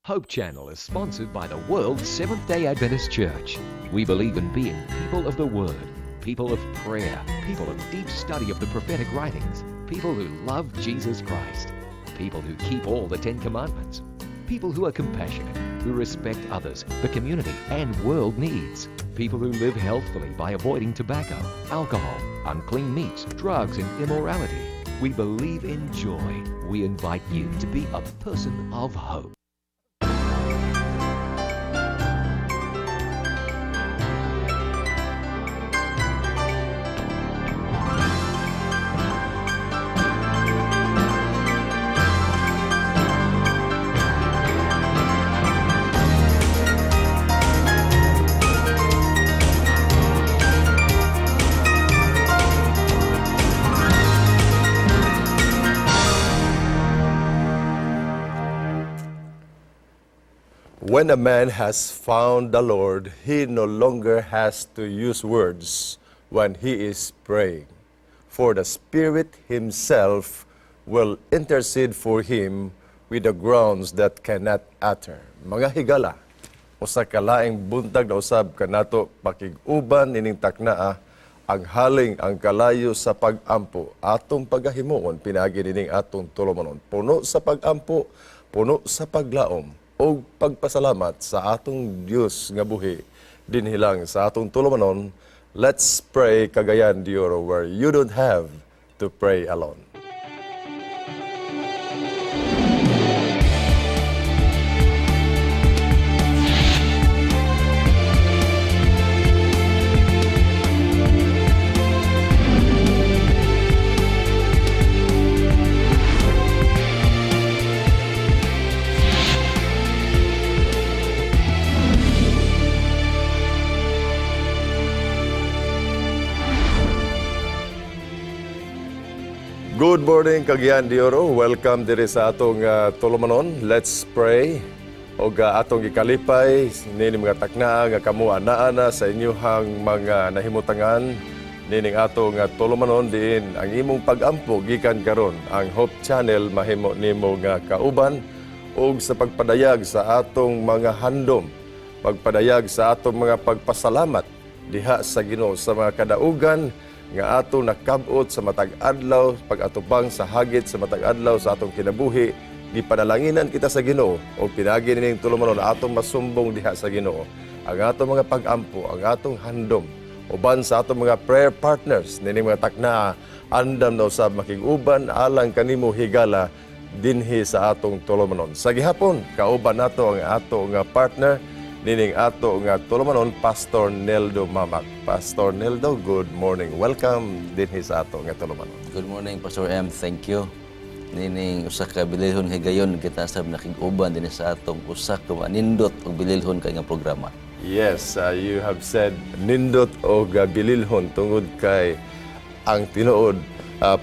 Hope Channel is sponsored by the World Seventh-day Adventist Church. We believe in being people of the Word, people of prayer, people of deep study of the prophetic writings, people who love Jesus Christ, people who keep all the Ten Commandments, people who are compassionate, who respect others, the community, and world needs, people who live healthfully by avoiding tobacco, alcohol, unclean meats, drugs, and immorality. We believe in joy. We invite you to be a person of hope. When a man has found the Lord, he no longer has to use words when he is praying. For the Spirit Himself will intercede for him with the grounds that cannot utter. Mga higala, usa ka laing buntag na usab kanato pakig-uban ining taknaa ang haling ang kalayo sa pag-ampo atong pagahimuon pinagi nining atong tulumanon. Puno sa pag-ampo, puno sa paglaom o pagpasalamat sa atong Dios nga buhi dinhilang sa atong tulumanon. Let's pray Cagayan de Oro where you don't have to pray alone. Good morning, Cagayan de Oro. Welcome diri sa atong tulumanon. Let's pray. O atong gikalipay, nini mga taknaa nga kamo anaa na sa inyuhang mga nahimutangan. Nining atong tulumanon diin ang imong pag-ampo gikan karon ang Hope Channel mahimo nimo nga kauban ug sa pagpadayag sa atong mga handom, pagpadayag sa atong mga pagpasalamat diha sa Ginoo sa mga kadaugan nga ato nakabot sa matag adlaw pag-atubang sa hagit sa matag adlaw sa atong kinabuhi. Gipanalanginan kita sa Ginoo o pinagi nining tulumanon atong masumbong diha sa Ginoo ang atong mga pag-ampo, ang atong handom uban sa atong mga prayer partners nining mga taknaa andam na usab makig-uban alang kanimo higala dinhi sa atong tulumanon. Sa gihapon kauban nato ang ato nga partner nining ato nga tulumanon, Pastor Neldo Mamak. Pastor Neldo, good morning. Welcome dinhi sa ato nga tulumanon. Good morning, Pastor M. Thank you. Nining usa ka bililhon higayon kita sab nakig-uban dinhi sa atong usa ka manindot ug bililhon kay nga programa. Yes, you have said nindot o bililhon tungod kay ang tinuod,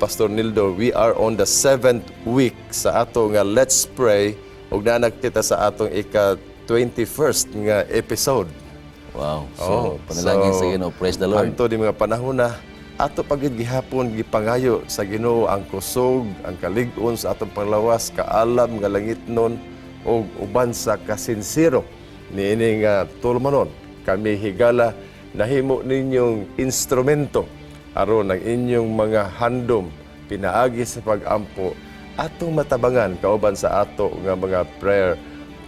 Pastor Nildo, we are on the 7th week sa ato nga Let's Pray ug naanad kita sa atong 21st nga episode. Wow. So, panalangin sa Ginoo. Praise the Lord. Anto di mga panahon na ato pagid gihapon gipangayo sa Ginoo ang kusog, ang kalig-on sa atong panglawas, kaalam nga langitnon ug uban sa kasinsiro niini nga tulumanon. Kami higala nahimo ninyong instrumento aron ang inyong mga handom pinaagi sa pag-ampo atong matabangan kauban sa ato nga mga prayer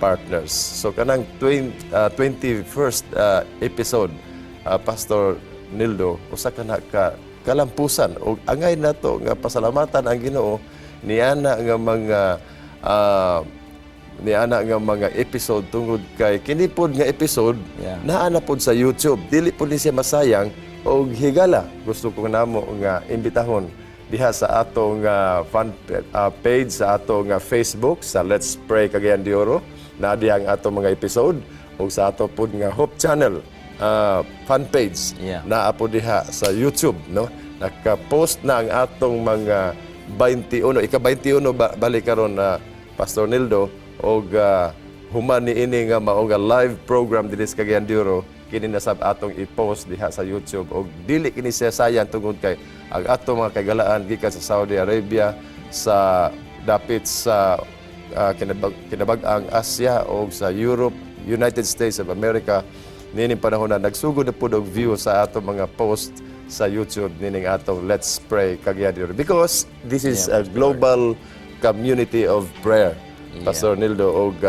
partners. So kanang 21st episode, Pastor Nildo, usa ka na kalampusan o angay nato nga pasalamatan ang Ginoo niana nga mga episode tungod kay kini pod nga episode naana pod sa YouTube. Dili pod ni siya masayang og higala. Gusto ko namo nga imbitahon diha sa ato nga fan page sa ato nga Facebook sa Let's Pray Cagayan de Oro. Na ang ato mga episode o sa ato po nga Hope Channel fan page na apo diha sa YouTube, no? Naka-post na ang atong mga 21 balik karon na Pastor Nildo og human niini nga mao nga live program dinhi sa Cagayan de Oro kini na sab atong i-post diha sa YouTube og dili kini siya sayang tungod kay ang atong mga kagalaan gikan sa Saudi Arabia sa dapit sa kinabag-ang Asia o sa Europe, United States of America, nining panahon na nagsugod na po og view sa atong mga post sa YouTube nining atong Let's Pray Cagayan de Oro. Because this is a global community of prayer. Pastor Nildo, og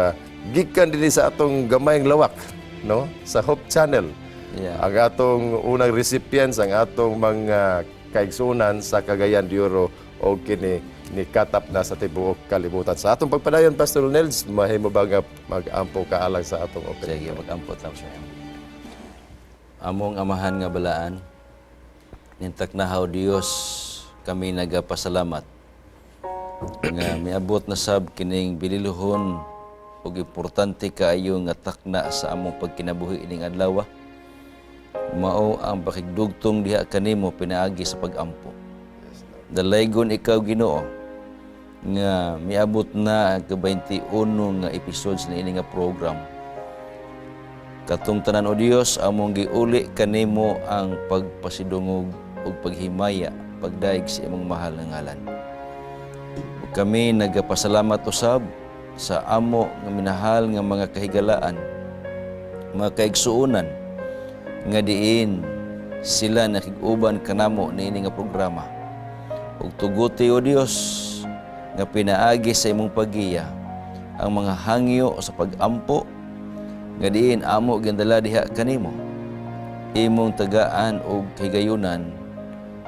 gikan din sa atong gamayng lawak, no? Sa Hope Channel. Ang atong unang recipients, ang atong mga kaigsunan sa Cagayan de Oro o kini ni katap na sa tibuok kalibutan. Sa atong pagpadayon, Pastor Nels, mahimo ba nga mag-ampo kaalang sa atong opening? Sige, mag-ampo tayo siya. Among amahan nga balaan, nintak nahaw Dios, kami nagapasalamat. Nga miabot na sab kining bililuhon ug importante kaayo nga takna sa among pagkinabuhi ining adlaw. Mao ang pakigdugtong diha kanimo pinaagi sa pag-ampo. Dalaygon ikaw Ginoo nga miabot na ang ka-21 nga episodes na ini nga program. Katong tanan o Dios among giuli kanimo ang pagpasidungog ug paghimaya pagdaig sa imong mahal nga ngalan. Ug kami nagapasalamat usab sa amo nga minahal nga mga kahigalaan, mga kaigsuonan nga diin sila nakig-uban kanamo niini nga programa. Ug tuguti o Dios nga pinaagi sa imong pagiya ang mga hangyo sa pag-ampo nga diin amo gindala diha kanimo. Imong tagaan og kahigayunan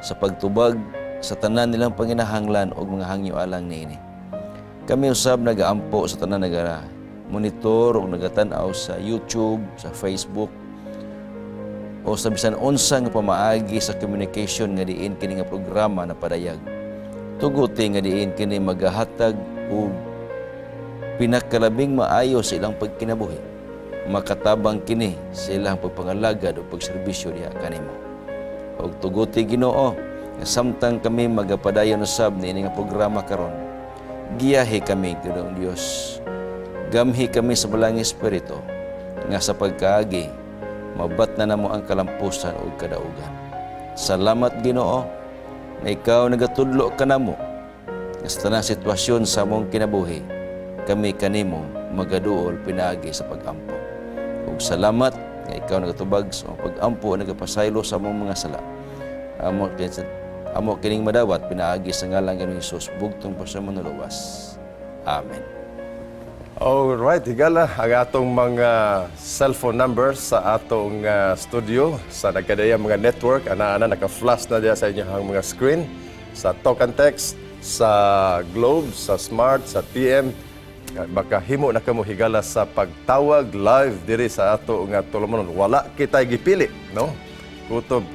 sa pagtubag sa tanan nilang panginahanglan og mga hangyo alang niini. Kami usab nagaampo sa tanan naga monitor o nagatan-aw sa YouTube, sa Facebook, o sa bisan unsa nga pamaagi sa communication nga diin kini nga programa na padayag. Tuguti nga diin kini magahatag og pinakalabing maayo sa ilang pagkinabuhi. Makatabang kini sa ilang pagpangalagad o pagserbisyo diha kanimo. Og tuguti Ginoo nga samtang kami magapadayon usab niini nga programa karon, giyahi kami Ginoong Dios. Gamhi kami sa balang espiritu nga sa pagkaagi mabat na namo ang kalampusan o kadaugan. Salamat Ginoo na ikaw nagatudlo kanamo nga sa tanang sitwasyon sa among kinabuhi kami kanimo magaduol pinaagi sa pag-ampo. Ug salamat nga ikaw nagatubag sa pag-ampo o nagapasaylo sa among mga sala. Amo kining madawat pinaagi sa ngalan ni Hesus bugtong pa sa manuluwas. Amen. Alright, higala ang atong mga cellphone numbers sa atong studio sa nagkadaya mga network. Ana-ana naka-flash na diya sa inyong mga screen. Sa talk and text, sa Globe, sa Smart, sa TM. Baka himo na kamo higala sa pagtawag live diri sa ato nga tulumanon. Wala kitay gipili, no? Kutob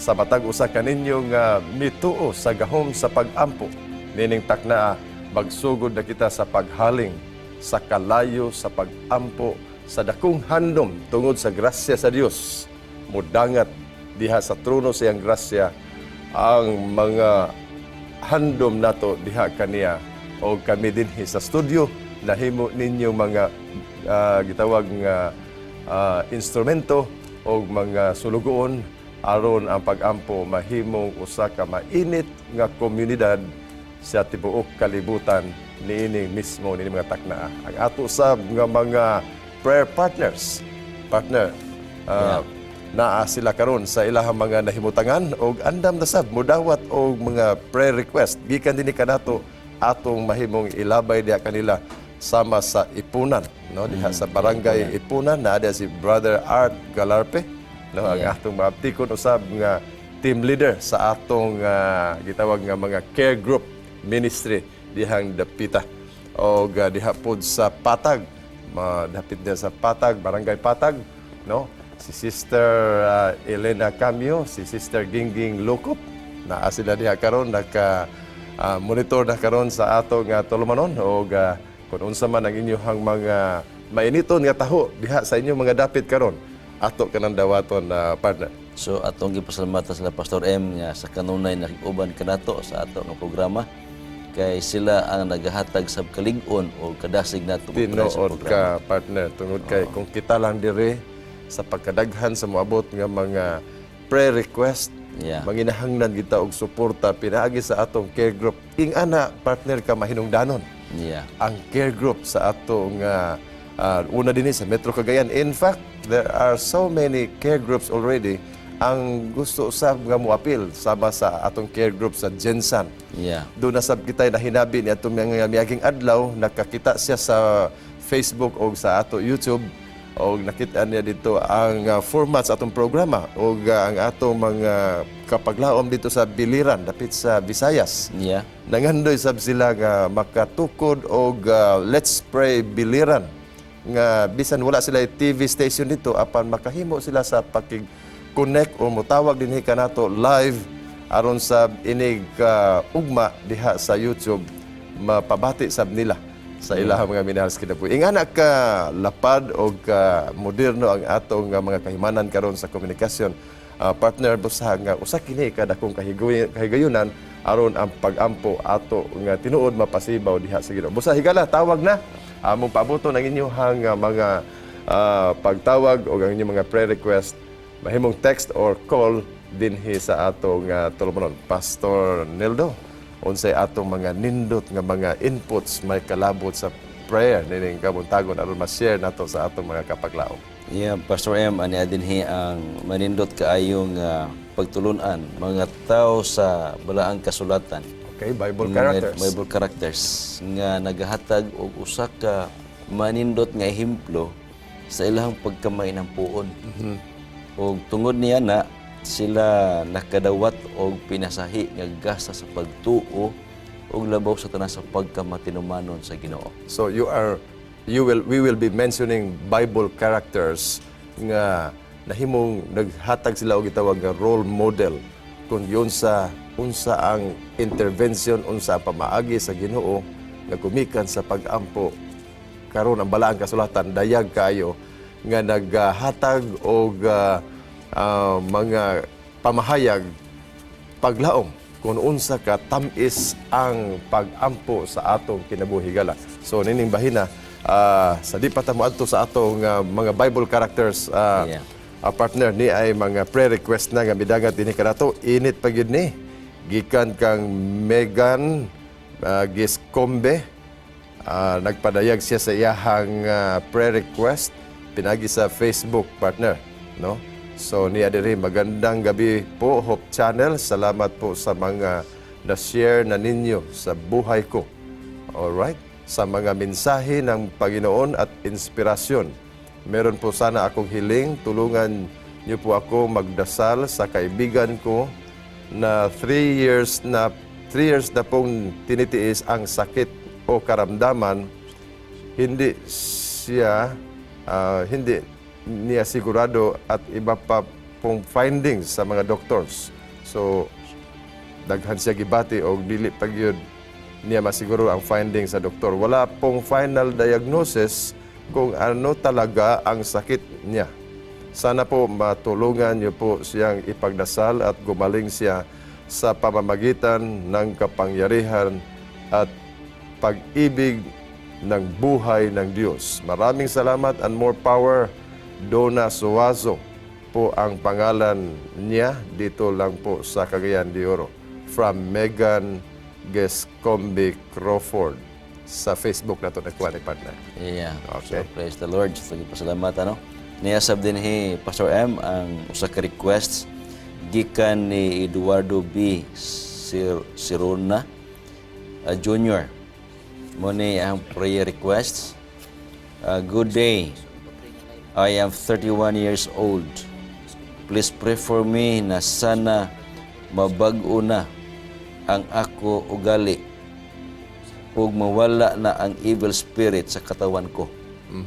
sa matag usa kaninyo nga mituo sa gahom sa pag-ampo. Nining takna magsugod na kita sa paghaling, sa kalayo, sa pag-ampo, sa dakong handom tungod sa grasya sa Dios. Mudangat diha sa trono sa iyang grasya ang mga handom nato diha kaniya o kami dinhi sa studio nahimo ninyo mga gitawag nga instrumento o mga sulugoon aron ang pag-ampo mahimong usa ka mainit nga komunidad sa tibuok kalibutan niini mismo niini mga takna. Ang ato usab nga mga prayer partner naa sila karon sa ilahang mga nahimutangan og andam na sab mudawat og mga prayer request gikan dinhi kanato atong mahimong ilabay diha kanila sama sa Ipunan, no, diha sa barangay Ipunan na ada si Brother Art Galarpe, no, ang atong maaptikon usab nga team leader sa atong gitawag nga mga care group ministry dihang dapita o diha pod sa Patag, madapit diha sa Patag, barangay Patag, no, si Sister Elena Camio, si Sister Gingging Lokop, naa sila diha karon monitor na karon sa ato nga tulumanon o kung unsa man ang inyong mga mainiton nga taho diha sa inyong mga dapit karon ato kanang dawaton partner. So atong gipasalamatan sila Pastor M nga sa kanunay nakig-uban kanato sa ato nga programa kay sila ang nagahatag sa kalig-on o kadasig nato sa tinuod programa. ka partner tungod kay kung kita lang dire sa pagkadaghan sa moabot nga mga prayer request Yeah. Manginahanglan kita og suporta pinaagi sa atong care group. Ing ana partner ka mahinungdanon. Yeah. Ang care group sa atong una din sa Metro Cagayan. In fact, there are so many care groups already. Ang gusto usab nga moapil sama sa atong care group sa Jensan. Yeah. Doon na sab kita na hinabi ni atong mga miaging adlaw, nakakita siya sa Facebook o sa ato YouTube o nakita niya dito ang format sa atong programa o ang atong mga kapaglaom dito sa Biliran, dapit sa Visayas. Yeah. Nangandoy sab sila nga makatukod og Let's Pray Biliran nga bisan wala sila TV station dito apan makahimo sila sa pakig-connect o motawag dinhi kanato live aron sa inig ugma diha sa YouTube mapabati sab nila sa ilahang mga minahal sa kinabuhi. Ingana ka lapad o ka moderno ang atong mga kahimanan karon sa komunikasyon. Partner busa nga usa kini kada kong kahigayunan aron ang pag-ampo ato nga tinuod mapasibaw diha sa Ginoo. Busa higala tawag na among paaboton ang inyong mga pagtawag o ang inyong mga prayer request mahimong text or call dinhi sa atong tulumanon. Pastor Nildo, unsay atong mga nindot nga mga inputs may kalabot sa prayer nining kabuntagon aron ma-share nato sa atong mga kapaglaom. Yeah, Pastor M, ani dinhi ang manindot kaayong pagtulunan mga tao sa balaang kasulatan. Okay, Bible characters. Bible characters nga nagahatag og usa ka manindot nga ehemplo sa ilahang pagkamay ng puon. Og tungod niya na sila nakadawat og pinasahi nga gasa sa pagtuo og labaw sa tanan sa pagkamatinumanon sa Ginoo. So we will be mentioning Bible characters nga nahimong naghatag sila og gitawag nga role model kung yun sa unsa ang intervention, unsa ang pamaagi sa Ginoo nga gumikan sa pag-ampo karon ang balaang kasulatan dayag kayo nga naghatag og mga pamahayag paglaom kung unsa ka tamis ang pag-ampo sa atong kinabuhi gala. So nining bahina sa di pa ta moadto sa atong mga Bible characters partner ni ay mga prayer request na nga midagat dinhi kanato init pa gyud ni gikan kang Megan Giscombe. Nagpadayag siya sa iyahang prayer request pinagi sa Facebook partner, no? So niya diri magandang gabi po Hope Channel. Salamat po sa mga na-share na ninyo sa buhay ko. Alright? Sa mga mensahe ng Panginoon at inspirasyon. Meron po sana akong hiling, tulungan niyo po ako magdasal sa kaibigan ko na 3 years na pong tinitiis ang sakit o karamdaman. Hindi niya sigurado at iba pa pong findings sa mga doctors. So, daghan siya gibati o dili pa gyud niya masiguro ang findings sa doktor. Wala pong final diagnosis kung ano talaga ang sakit niya. Sana po matulungan niyo po siyang ipagdasal at gumaling siya sa pamamagitan ng kapangyarihan at pag-ibig ng buhay ng Diyos. Maraming salamat and more power. Dona Suazo po ang pangalan niya dito lang po sa Cagayan de Oro. From Megan Giscombe Crawford. Sa Facebook na ito nakuha ni partner. Yeah. Okay. So praise the Lord. Sige pasalamat Niyasab din Pastor M ang usa ka requests gikan ni Eduardo B. Sirona Jr. Mo ni ang prayer requests. Good day. I am 31 years old. Please pray for me na sana mabag-o na ang ako ugali ug mawala na ang evil spirit sa katawan ko.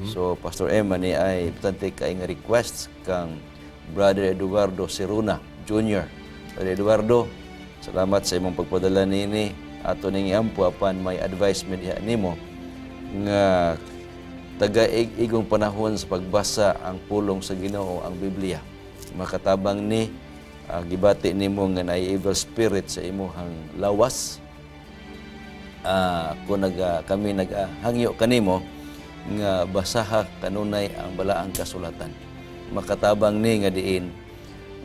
So Pastor Emma ni ay importante kay nga request kang Brother Eduardo Siruna Jr. Brother Eduardo, salamat sa imong pagpadala nini ato ning ampo apan may advisement diha nimo nga taga-igong panahon sa pagbasa ang pulong sa Ginoo ang Biblia. Makatabang ni gibati nimo nga naay evil spirit sa imong lawas. Kami naghangyo kanimo nga basaha kanunay ang balaang kasulatan. Makatabang ni nga diin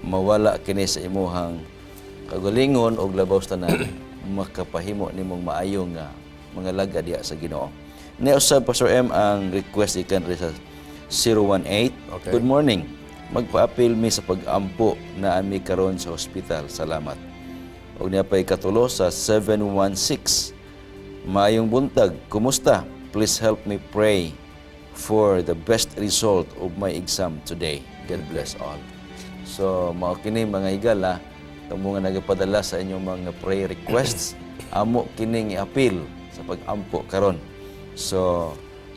mawala kini sa imong kagalingon og labaw sa tanan makapahimo nimong maayong mga laga diha sa Ginoo. Ni usab Pastor M ang request ikan rin sa 018. Okay. Good morning. Magpa-appeal mi sa pag-ampo na ami karon sa ospital. Salamat. Og niya pa'y katulo sa 716. Maayong buntag. Kumusta? Please help me pray for the best result of my exam today. God bless all. So, mga kini mga higala, kamo nga nagapadala sa inyong mga prayer requests, amo kining i-appeal sa pag-ampo karon. So,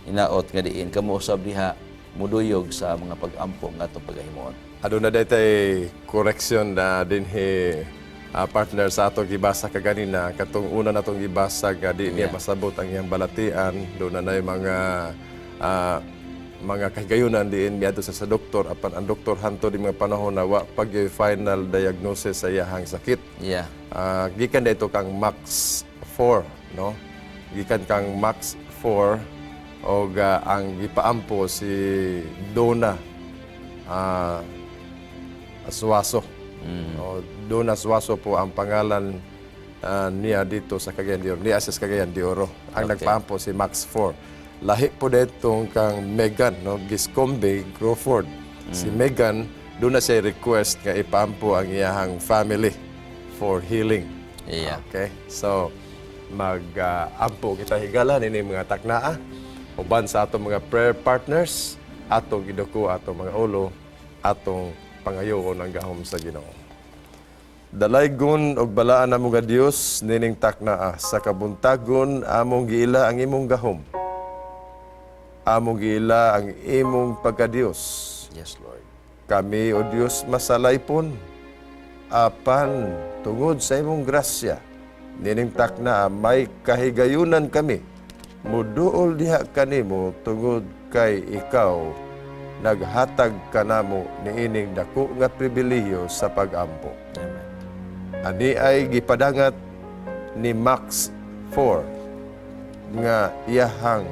inaot nga diin kamo usab diha muduyog sa mga pag-ampo nga atong pagahimuon. Aduna daytay correction na dinhi partner sa atong gibasa kaganina katong una natong gibasa nga di niya masabot ang iyang balatian do na nay mga kahigayunan diin miadto sa doktor apan ang doktor hanto di mga panahon na wa pag final diagnosis sa iyang sakit. Yeah. Gikan dito kang max 4 no, gikan kang max 4 og ang gipaampo si Dona Suaso. O, Dona Suaso po ang pangalan niya dito sa Cagayan de Oro, ni Asis Cagayan de Oro. Ang nagpaampo si Max 4. Lahi po dito kang Megan, no? Giscombe Crawford. Si Megan, doon na siya request nga ipaampo ang iyahang family for healing. Yeah. Okay? So, mag-ampo kita higala nini mga taknaa uban sa atong mga prayer partners, atong giduko, atong mga ulo, atong pangayoon ang gahom sa Ginoo. Dalaygon og balaan namo nga Dios nining taknaa sa kabuntagon among giila ang imong gahom. Among giila ang imong pagka-Dios. Yes, Lord. Kami o Dios masalaypon apan tungod sa imong grasya nining takna may kahigayunan kami muduol diha kanimo tungod kay ikaw naghatag kanamo niining dako nga pribilehiyo sa pag-ampo. Amen. Ani ay gipadangat ni Max 4 nga iyahang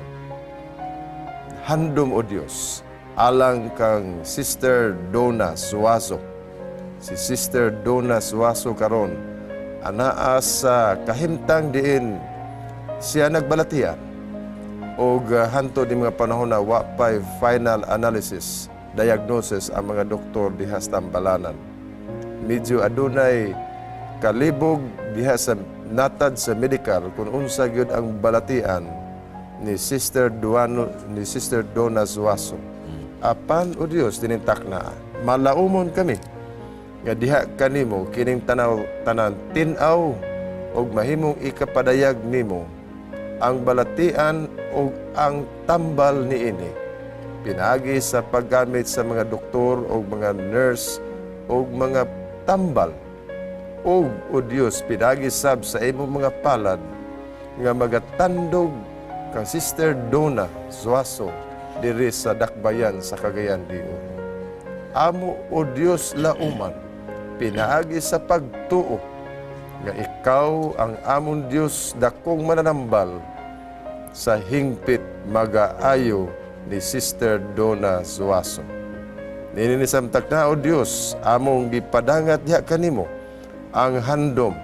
handom o Dios alang kang Sister Dona Suaso. Si Sister Dona Suaso karon anaa sa kahimtang diin siya nagbalatian o hanto di mga panahon na wa pa'y final analysis, diagnosis ang mga doktor diha sa Tambalanan. Medyo adunay kalibog diha sa natad sa medical kung unsa gyud ang balatian ni Sister Dona Suaso. Apan o Dios dinintak na malaumon kami nga diha kanimo kining tanan tin-aw og mahimong ikapadayag nimo ang balatian o ang tambal niini pinagi sa paggamit sa mga doktor o mga nurse o mga tambal o Dios pinagi sab sa imong mga palad nga magatandog kang Sister Dona Suaso diri sa dakbayan sa Cagayan de Oro. Amo o Dios lauman pinaagi sa pagtuo nga ikaw ang amon Dios dakong mananambal sa hingpit magaayo ni Sister Dona Suaso. Ninisamtak na o Dios among gipadangat diha kanimo ang handom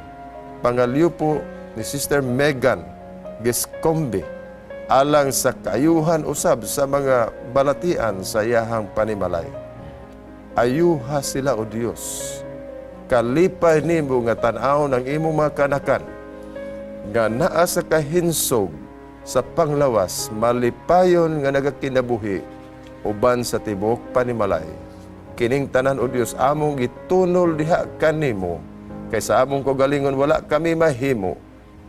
pangalyupo ni Sister Megan Giscombe alang sa kaayuhan usab sa mga balatian sa iyahang panimalay. Ayuha sila o Dios. Kalipay nimo nga tan-aw ng imong mga kanakan nga naa sa kahinsog sa panglawas malipayon nga nagakinabuhi uban sa tibok panimalay. Kining tanan o Dios among gitunol diha kanimo kaysa among kaugalingon wala kami mahimo.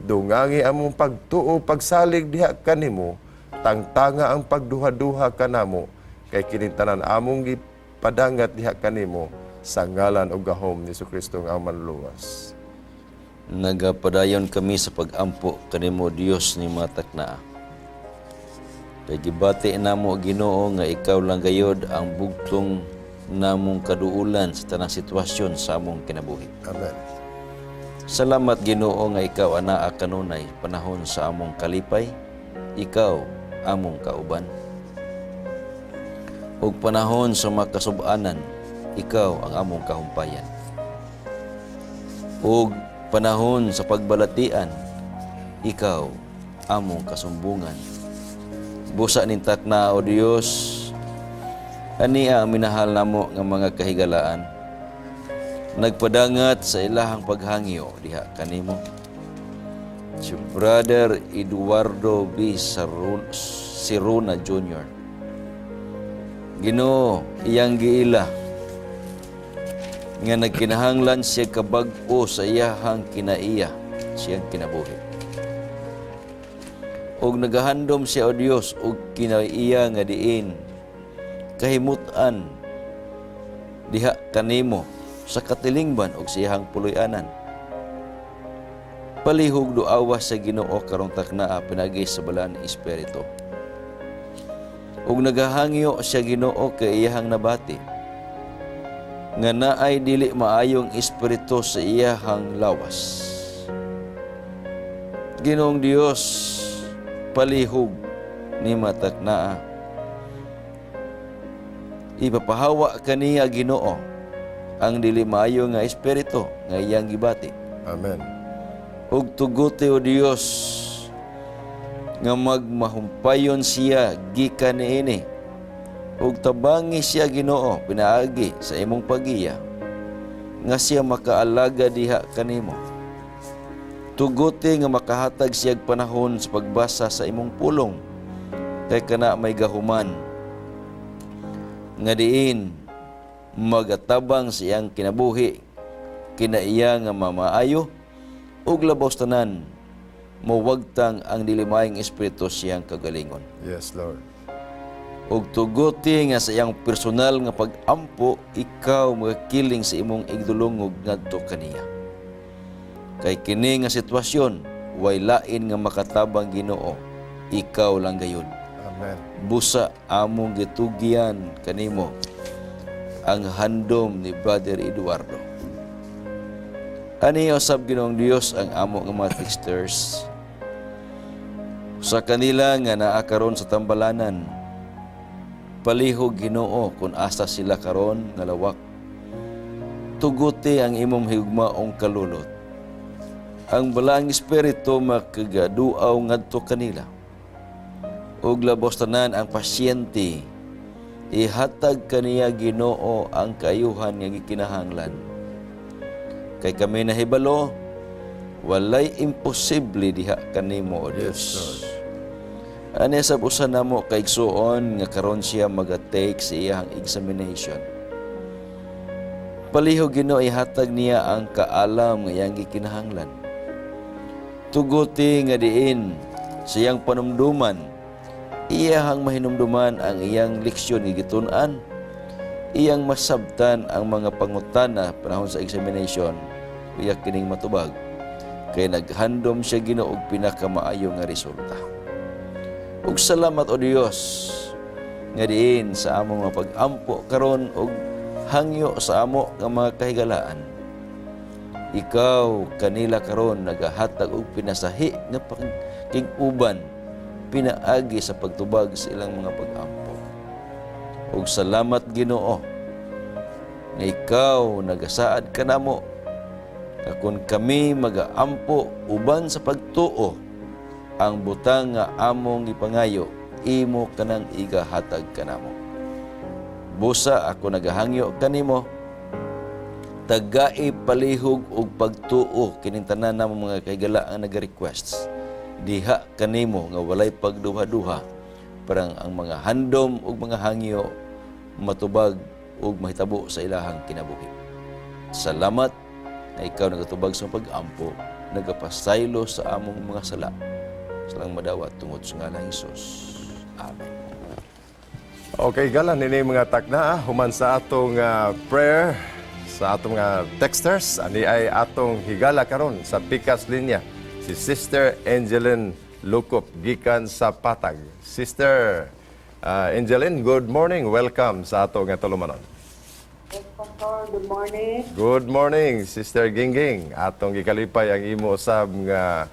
Dungangi among pagtuo pagsalig diha kanimo tangtanga ang pagduha-duha kanamo kay kining tanan among gipadangat diha kanimo sa ngalan o gahom ni Jesucristo nga manluwas. Nagapadayon kami sa pag-ampo kanimo Dios ni mga takna. Kay gibati namo Ginoo nga ikaw lang gayod ang bugtong namong kaduulan sa tanang sitwasyon sa among kinabuhi. Amen. Salamat Ginoo nga ikaw anaa kanunay panahon sa among kalipay, ikaw among kauban. Ug panahon sa makasub-anan, ikaw ang among kahumpayan. ug panahon sa pagbalatian, ikaw among kasumbungan. Busa nintak na, O Dios, ania ang minahal namo nga mga kahigalaan. Nagpadangat sa ilahang paghangyo diha kanimo. Si Brother Eduardo B. Siruna Jr. Ginoo, iyang giila nga nagkinahanglan siya kabag-o sa iyahang kinaiya, siyang kinabuhi. Og nagahandom siya, O Dios, og kinaiya nga diin kahimutan diha kanimo sa katilingban og siyang puloy-anan. Palihog duawas sa Ginoo karong taknaa pinagi sa balaan ng Espiritu. Ug nagahangyo siya Ginoo kay iyahang nabati nga naay dili maayong espiritu sa iyahang lawas. Ginoong Dios, palihog ni mataknaa. Ipapahawa kaniya Ginoo ang dili maayo nga espiritu nga iyang gibati. Amen. Ug tuguti, O Dios, nga magmahumpayon siya gikan niini. Ug tabangi siya Ginoo pinaagi sa imong pagiya nga siya makaalaga diha kanimo. Tuguti nga makahatag siya panahon sa pagbasa sa imong pulong kay kana may gahuman nga diin magatabang siyang kinabuhi kinaiya nga mamaayo ug labaw tanan mawagtang ang dilimayng espiritu siyang kagalingon. Yes, Lord. Ug tuguti nga sa iyang personal nga pag-ampo ikaw magakiling sa imong igdulungog ngadto kaniya. Kay kini nga sitwasyon way lain nga makatabang Ginoo, ikaw lang gayon. Amen. Busa among gitugyan kanimo ang handom ni Brother Eduardo. Ani usab Ginoong Dios ang amo nga mga texters sa kanila nga naa karon sa tambalanan. Palihog Ginoo kung asa sila karon nga lawak. Tuguti ang imong higugmaong kalulot. Ang balang espiritu makagaduaw ngadto kanila. Ug labos tanan ang pasyente ihatag kaniya Ginoo ang kaayuhan nga gikinahanglan. Kay kami nahibalo, walay imposible diha kanimo, O Dios. Ani sa usa namo kaigsuon nga karon siya maga-take sa iyang examination. Palihog Ginoo ihatag niya ang kaalam nga iyang gikinahanglan. Tuguti nga diin sa iyang panumduman, iyahang mahinumduman ang iyang leksyon nga gitun-an, iyang masabtan ang mga pangutana panahon sa examination, uyak kining matubag, kay naghandom siya Ginoo og pinakamaayo nga resulta. Ug salamat, O Dios, nga diin sa among mga pag-ampo karon og hangyo sa amo nga mga kahigalaan. Ikaw kanila karon nagahatag og pinasahi nga pagkig-uban pinaagi sa pagtubag sa ilang mga pag-ampo. Ug salamat Ginoo nga ikaw nagasaad kanamo nga kung kami magaampo uban sa pagtuo ang butang nga among ipangayo imo kanang igahatag kanamo. Busa ako nagahangyo kanimo tagai palihog og pagtuo kining tanan namong mga kahigalaan naga-requests diha kanimo nga walay pagduha-duha parang ang mga handom ug mga hangyo matubag ug mahitabo sa ilahang kinabuhi. Salamat na ikaw nagatubag sa pag-ampo, nagapasaylo sa among mga sala. Salang madawat tungod sa ngalan ni Hesus. Amen. Okay, galan ini mga takna human sa atong prayer sa atong texters ani ay atong higala karon sa pikas linya si Sister Angeline Lukop gikan sa Patag. Sister Angeline, good morning. Welcome sa atong tulumanon. Yes, Pastor. Good morning. Good morning, Sister Gingging. Atong gikalipay ang imo usab nga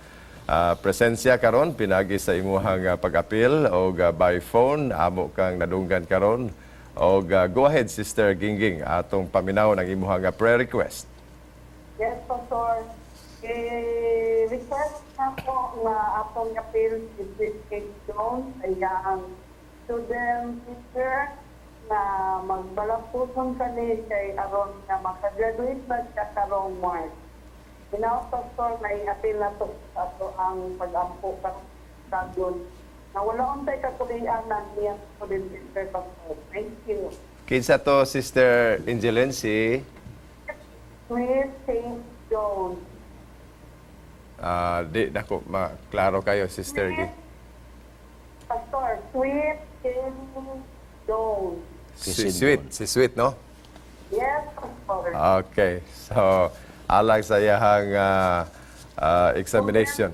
presensya karon pinagi sa imuhang pag-apil o by phone amo kang nadunggan karon o go ahead Sister Gingging atong paminaw ang imuhang prayer request. Yes, Pastor. Request na po na atong appeal si Kate Jones ay ang student teacher na magbalampuson kani kay aron nga makagraduate ba siya karong March. Ginawa, Pastor, na i-appeal na to sa ato ang pag-ampo sa doon. Na wala untay kakulian na niya student teacher, Pastor. Thank you. Kinsa to, Sister Angeline, si Sweet St. Jones. di dako maklaro kayo, Sister Gi. Pastor, Sweet St. Jones. Si Sweet, no? Yes, Pastor. Okay. So, alang sa iyahang examination.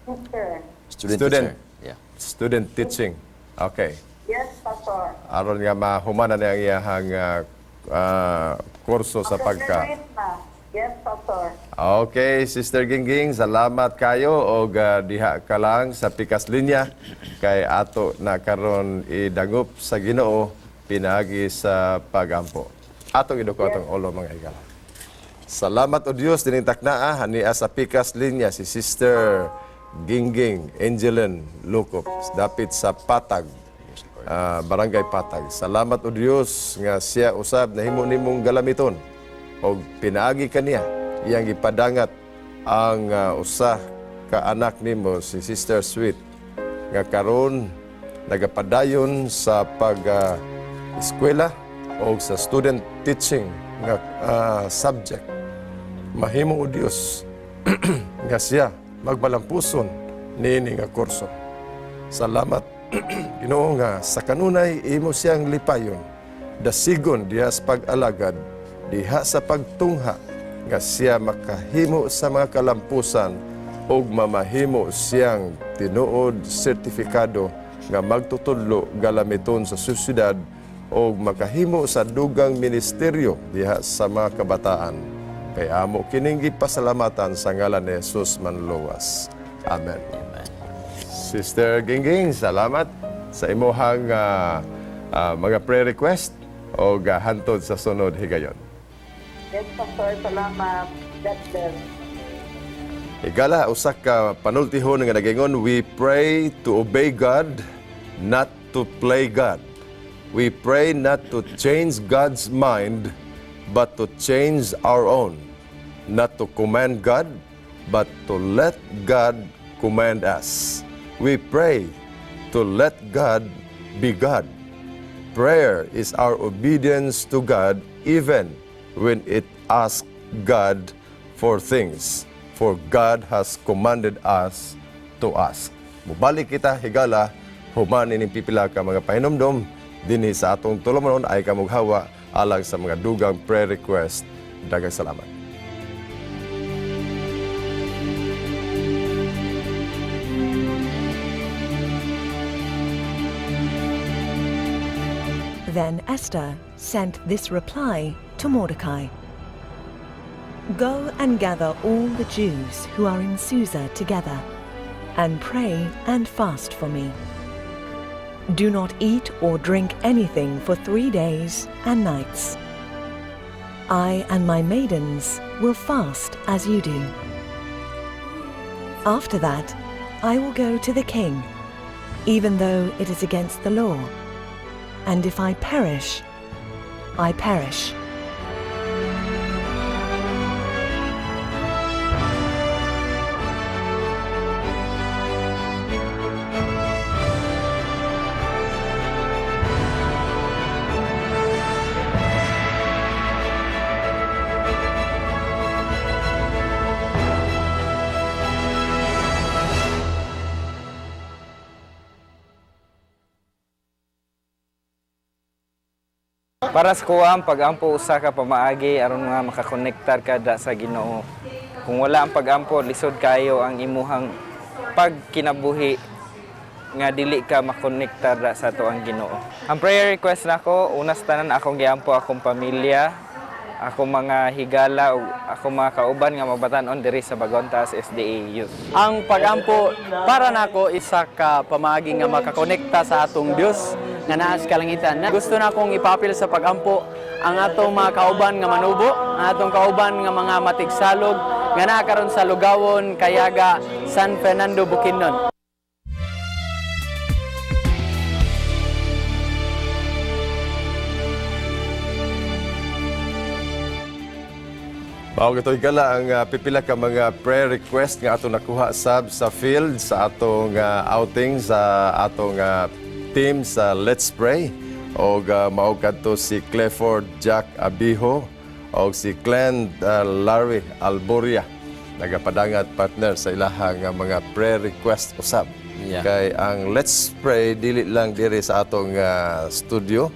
Teacher. Student. Student. teacher. Yeah. Student teaching. Okay. Yes, Pastor. Aron nga mahumanan ang iyahang kurso sa pagka. Graduate na. Yes, Pastor. Okay, Sister Gingging, salamat kayo o diha ka lang sa pikas linya kay ato na karon idangup sa Ginoo pinagi sa pagampo. Atong iduko atong ulo mga higala. Salamat o Dios dining taknaa hania sa pikas linya si Sister Gingging Angeline Lucop dapit sa Patag. Barangay Patag. Salamat o Dios nga siya usab nahimo nimong galamiton o pinaagi kaniya iyang ipadangat ang usa ka anak nimo si Sister Sweet nga karon nagapadayon sa pag eskwela o sa student teaching nga subject. Mahimo o Dios nga siya magbalampuson niini nga kurso. Salamat Ginoo nga sa kanunay imo siyang lipayon dasigon diha sa pag-alagad diha sa pagtungha nga siya makahimo sa mga kalampusan ug mamahimo siyang tinuod sertifikado nga magtutudlo galamiton sa syudad ug makahimo sa dugang ministeryo diha sa mga kabataan. Kay amo kining gipasalamatan sa ngalan ni Jesus manluwas. Amen. Sister Gingging, salamat sa imuhang mga prayer request o hantod sa sunod higayon. Yes, Pastor. Salamat. God bless. Higala, usak ka panultihon nga nagingon, we pray to obey God, not to play God. We pray not to change God's mind, but to change our own. Not to command God, but to let God command us. We pray to let God be God. Prayer is our obedience to God even when it asks God for things, for God has commanded us to ask. Mubalik kita, higala, human ining pipila ka mga pahinomdom, dinhi sa atong tulumanon ay kamughawa alang sa mga dugang prayer request. Daghang salamat. Then Esther sent this reply to Mordecai. Go and gather all the Jews who are in Susa together, and pray and fast for me. Do not eat or drink anything for 3 days and nights. I and my maidens will fast as you do. After that, I will go to the king, even though it is against the law. And if I perish, I perish. Para sa kuwang pag-ampo usa ka pamaagi aron nga makakonektar ka da sa Ginoo. Kung wala ang pag-ampo, lisod kayo ang imuhang pagkinabuhi nga dili ka makonektar da sa ato ang Ginoo. Ang prayer request nako, unas tanan akong giampo akong pamilya, akong mga higala ug akong mga kauban nga mabatan-on diri sa Bagontas SDA Youth. Ang pag-ampo para nako isa ka pamaagi nga makakonekta sa atong Dios nga naa sa kalangitan. Gusto na akong ipapil sa pagampo ang atong mga kauban nga manubo, ang atong kauban nga mga matigsalog nga naa karon sa Lugawon, Kayaga, San Fernando, Bukidnon. Mao gatoy gala ang pipila ka mga prayer request nga ato nakuha sab sa field sa atong outing sa atong team sa Let's Pray. Og mao kadto si Clifford Jack Abiho og si Glenn Larry Alboria, nagapadangat partner sa ilahang mga prayer request usab. Yeah. Kay ang Let's Pray dili lang diri sa atong studio,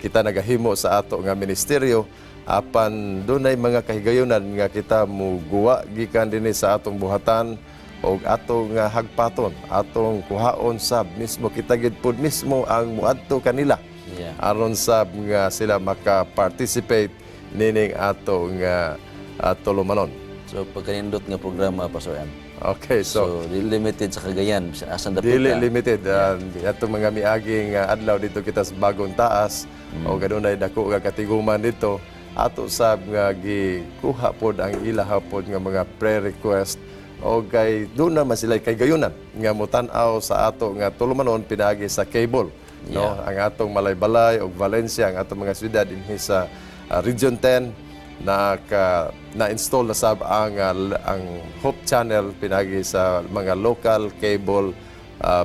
kita nagahimo sa ato nga ministeryo apan dunay mga kahigayunan nga kita muguwa gikan dinhi sa atong buhatan og atong hagpaton, atong kuhaon sab mismo kita gid pud mismo ang muadto kanila. Yeah. Aron sab nga sila maka-participate nining atong tulumanon. So pagkanindot nga programa Pastor M. Okay, so So, di limited sa Cagayan, asan dapit dili ka. limited. Atong mga miaging adlaw dito kita sa Bagong Taas o ganunay dako nga katiguman dito. Ato sab nga gikuha pod ang ilaha pod nga mga prayer request o kay doon naman sila kay gayunan nga mutan-aw sa ato nga tulumanon pinagi sa cable, no? Ang atong Malaybalay og Valencia, ang atong mga syudad dinhi sa Region 10 na-install na sab ang Hope Channel pinagi sa mga local cable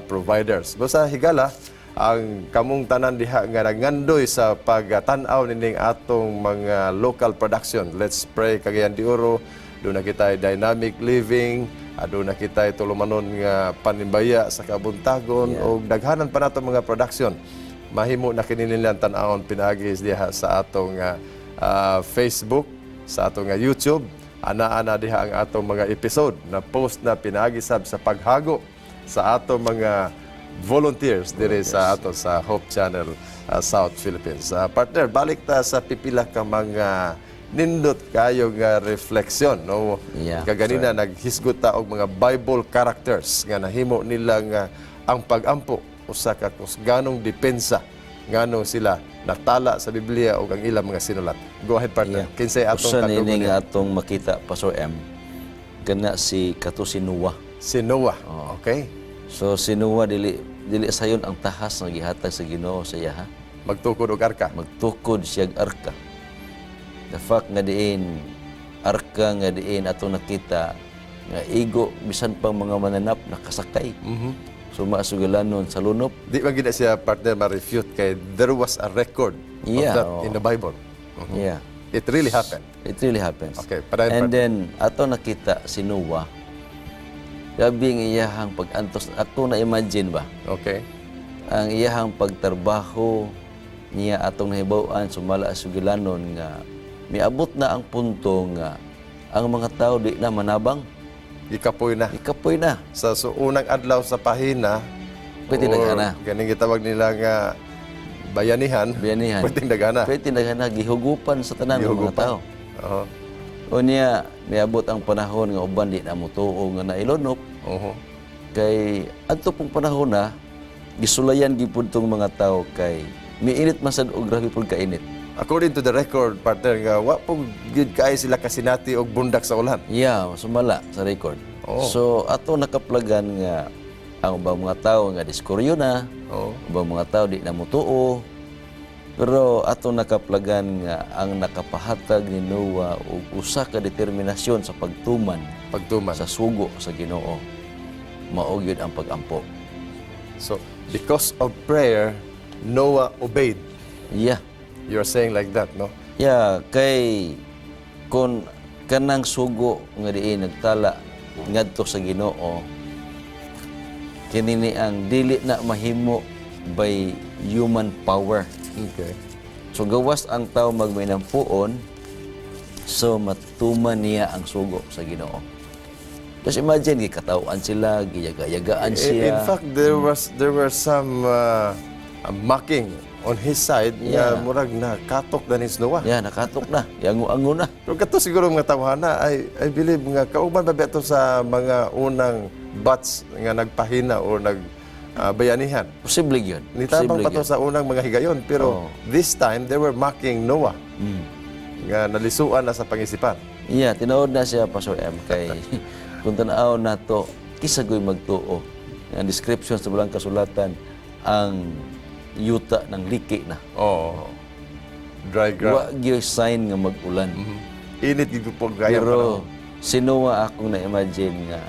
providers. Basta higala ang kamong tanan diha nga nagandoy sa pagtan-aw nining atong mga local production. Let's Pray Cagayan de Oro, doon na kita dynamic living, doon na kita tulumanon nga panimbaya sa kabuntagon o daghanan pa nato mga production. Mahimo na kini nilang tan-awon pinagi diha sa atong Facebook, sa atong YouTube. Ana-ana diha ang atong mga episode na post na pinagi sab sa paghago sa atong mga volunteers dire sa ato sa Hope Channel South Philippines. Partner, balik ta sa pipila ka mga nindot kayo nga refleksyon, no? Yeah, Kaganina naghisgot ta og mga Bible characters nga nahimo nila nga ang pagampo usa ka ganong depensa nganong sila natala sa Biblia ug ang ilang mga sinulat. Go ahead, partner. Yeah. Kinsay atong Usa nini katugon? nga atong makita Pastor M. Kana si kato si Noah. Si Noah. Okay. So si Noah dili sayon ang tahas nga gihatag sa Ginoo sa iya, ha. Magtukod og arka. Magtukod siya og arka. The fact nga diin arka nga diin atong nakita nga igo bisan pang mga mananap nakasakay. So maasugalanon sa lunop. Di ba gina siya, partner, ma-refute kay there was a record of Yeah, that oo. in the Bible. Yeah. It really happened. It really happens. Okay, padayon, And partner. then ato nakita si Noah. Gabi ang iyahang pag-antos. Ato na imagine ba? Okay. Ang iyahang pagtrabaho niya atong nahibaw-an sumala sugilanon nga miabot na ang punto nga ang mga tao di na manabang, Ikapoy na. ikapoy na. Sa unang adlaw sa pahina, Pwede or daghana. ganing gitawag nila nga bayanihan. Biyanihan. Pwedeng dagana. Pwede na gihugupan sa tanan ng mga Gihugupan. tao. Oo. O niya, miabot ang panahon nga uban di na mutuo nga nailonop. Oo. Kay adto pong panahon na gisulayan gipud tong mga tao kay miinit man sad og grabe pud kainit. According to the record, partner, nga wa po gid kay sila kasinati og bundak sa ulan. Yeah, sumala sa record. Oo. So ato nakaplagan nga ang ubang mga tao nga diskuryo na, Oo. ubang mga tao di na mutuo. Pero ato nakaplagan nga ang nakapahatag ni Noah og usa ka determinasyon sa pagtuman Pagtuman. sa sugo sa Ginoo. Mao gyud ang pagampo. So, because of prayer, Noah obeyed. Yeah. You're saying like that, no? Yeah, kay kon kanang sugo nga diin nagtala ngadto sa Ginoo, kini ni ang dili na mahimo by human power. Okay. So gawas ang tao magminampuon, so matuman niya ang sugo sa Ginoo. Just imagine, gikatawan sila, giyaga-yagaan siya. In fact, there were some mocking on his side nga Yeah. murag na katok na ni Noah. Yeah, nakatok na, yango-ango na. Pero kato siguro mga tawhana, I believe nga kauban pa beto sa mga unang batch nga nagpahina o bayanihan. Posible yun. Nitabang Posible pa to yun. sa unang mga higayon, pero this time they were mocking Noah. Nga nalisuan na sa pangisipan. Yeah, tinawad na siya, Pastor M, kay kung tanaw na to, kisagoy magtuo. Ang description sa bulang kasulatan, ang yuta ng liki na. Oh. Dry Wa ground. gyud sign nga mag-ulan. Init gid po gayang Pero panahon. sinuwa akong na-imagine nga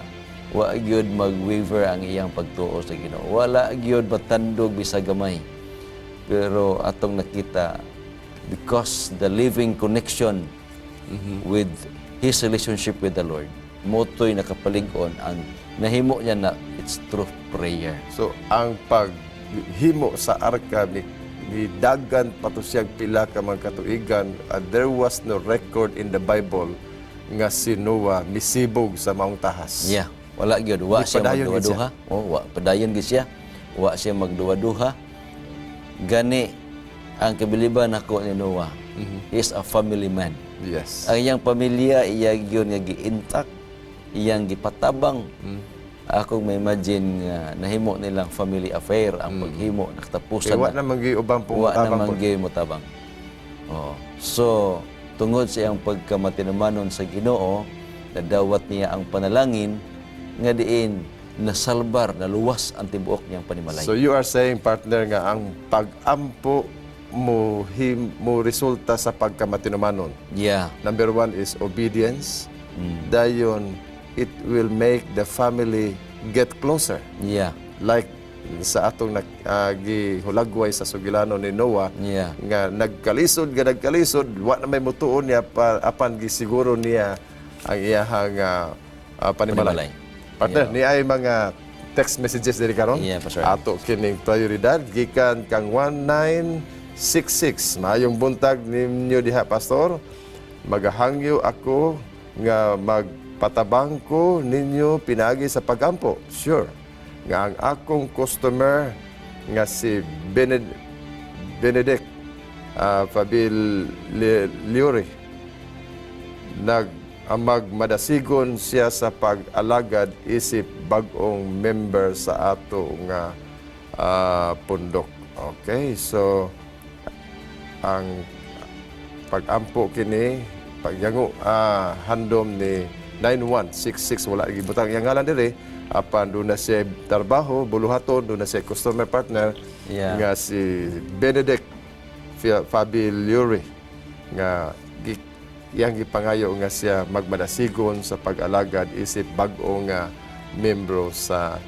wa gyud mag-waver ang iyang pagtuo sa Ginoo. Wala gyud matandog bisag gamay. Pero atong nakita because the living connection with his relationship with the Lord, motoy nakapalig-on ang nahimo niya na it's through prayer. So ang paghimo sa arka ni dagan pato siyang pila ka mga katuigan, there was no record in the Bible nga si Noah misibog sa maong tahas. Yeah, wala gyud wa Di siya padayon gid magduwa-duha. Oh, wa padayon gid siya. Wa siya magduwa-duha. Gani ang kabiliban nako ni Noah. He is a family man. Yes. Ang iyang pamilya iya gyud nga gi-intact, iyang gipatabang. Ako may imagine nga nahimo nilang family affair ang paghimo nakatapusan Kaya wa na mangiubang wa pumuntabang naman po. gyud mo tabang. Oh. So tungod sa iyang pagkamatinumanon sa Ginoo, nadawat niya ang panalangin nga diin nasalbar, naluwas ang tibuok niyang panimalay. So you are saying, partner, nga ang pag-ampo mo resulta sa pagkamatinumanon. Yeah. Number one is obedience. Dayon, it will make the family get closer. Yeah. Like sa atong gihulagway sa sugilano ni Noah, Yeah. nga nagkalisod, wa na may mutuon niya apan gisiguro niya ang iyahang panimalay. Panimalay. Partner, ni ay mga text messages diri karon. Yeah, Pastor. Ato kining prioridad gikan kang 1966. Maayong buntag ninyo diha, Pastor. Magahangyo ako nga magpatabang ko ninyo pinagi sa pagampo. Sure. Nga ang akong customer nga si Benedict Fabiliore magmadasigon siya sa pag-alagad isip bag-ong member sa ato nga pundok. Okay, so ang pag-ampo kini pagyango handom ni 9166 wala lagi butang yang ngalan diri apan do na siya trabaho buluhaton do na siya customer partner Yeah. nga si Benedict Fabiliore nga iyang gipangayo nga siya magmadasigon sa pag-alagad isip bag-o nga membro sa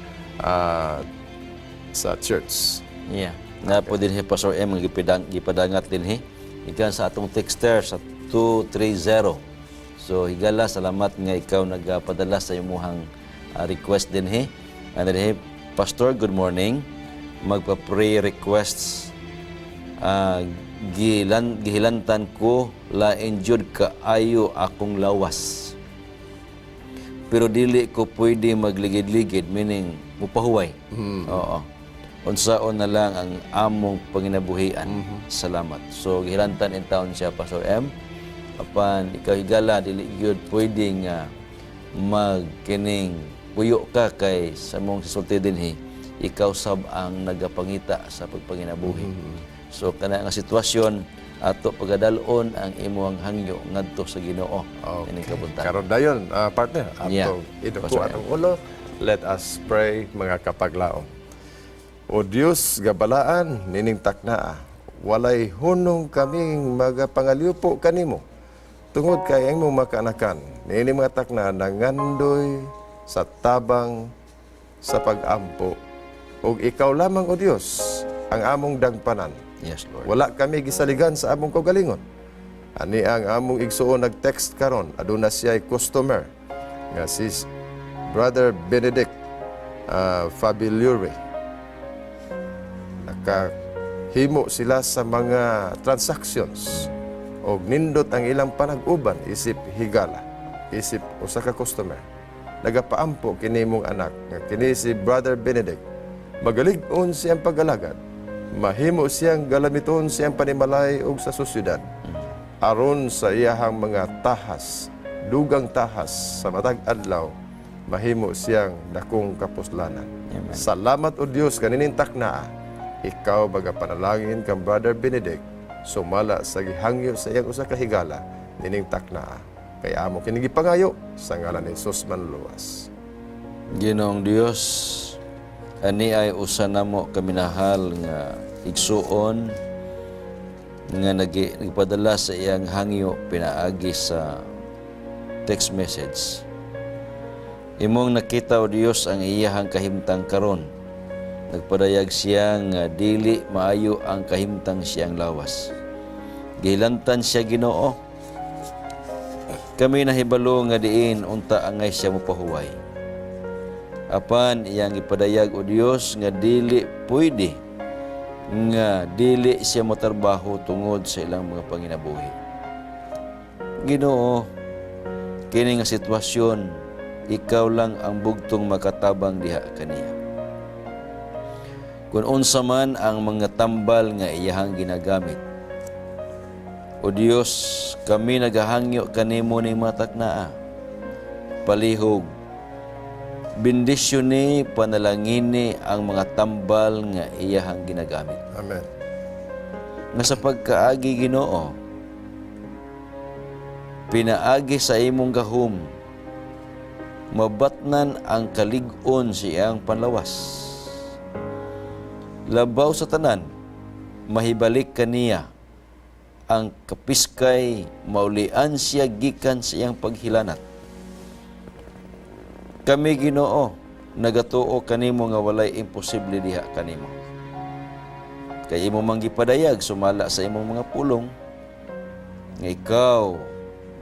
church. Yeah. Na po din Pastor M nga gipadangat din ikan sa atong texter sa 230. So higala salamat nga ikaw nagpadala sa imong request din And then Pastor, good morning. Magpa-pray requests gihilantan ko lain jud kaayo akong lawas. Pero dili ko pwede magligid-ligid, meaning mupahuway. Oo. Unsaon na lang ang among panginabuhian. Salamat. So gihilantan in town siya, Pastor M. Apan ikaw higala dili gyud pwede nga magkining puyo ka kay sa mong sisulti dinhi, ikaw sab ang nagapangita sa pagpanginabuhi. So kana nga sitwasyon ato pagadalon ang imong hangyo ngadto sa Ginoo ini kabuntagan. Karon dayon, partner, Yeah. atong iduko Pastor atong ulo. Let us pray, mga kapaglaom. O Dios, gabalaan, nining taknaa, walay hunong kaming magapangaliupo kanimo. Tungod kay ang mong makaanakan, nining mga takna nangandoy sa tabang sa pag-ampo. O ikaw lamang, O Dios, ang among dagpanan. Yes, Lord. Wala kami gisaligan sa among kaugalingon. Ani ang among igsuon nag-text karon, aduna siya customer nga si Brother Benedict Fabiliore. Nakahimo sila sa mga transactions o nindot ang ilang panag-uban isip higala, isip usa ka customer. Nagapaampo kini mong anak nga kini si Brother Benedict. Magalig-on siyang pag-alagad. Mahimo siyang galamiton siyang panimalay og sa sosyedad aron sa iyahang mga tahas, dugang tahas sa matag adlaw mahimo siyang dakong kapuslanan. Amen. Salamat o Dios kanining taknaa. Ikaw baga panalangin kang Brother Benedict sumala sa gihangyo sa iyang usa ka higala nining taknaa. Kaya amo kini gipangayo sa ngalan ni Jesus manluwas. Ginoong Dios, ani ay usa namo kaminahal nga igsuon nga nagpadala sa iyang hangyo pinaagi sa text message. Imong nakita o Dios ang iyahang kahimtang karon. Nagpadayag siya nga dili maayo ang kahimtang siyang lawas. Gilantan siya Ginoo. Kami nahibalo nga diin unta angay siya mopahuway. Apan iyang ipadayag o Dios nga dili pwede nga dili siya motrabaho tungod sa ilang mga panginabuhi. Ginoo, kini nga sitwasyon ikaw lang ang bugtong makatabang diha kaniya. Kung unsa man ang mga tambal nga iyahang ginagamit. O Dios, kami nagahangyo kanimo ni mataknaa. Palihog, bendisyoni, panalangini ang mga tambal nga iyahang ginagamit. Amen. Nga sa pagkaagi Ginoo, pinaagi sa imong gahom, mabatnan ang kalig-on sa iyang panlawas. Labaw sa tanan, mahibalik kaniya ang kapiskay, maulian siya gikan sa iyang paghilanat. Kami Ginoo, nagatuo kanimo nga walay imposible diha kanimo. Kay imo manggipadayag sumala sa imong mga pulong nga ikaw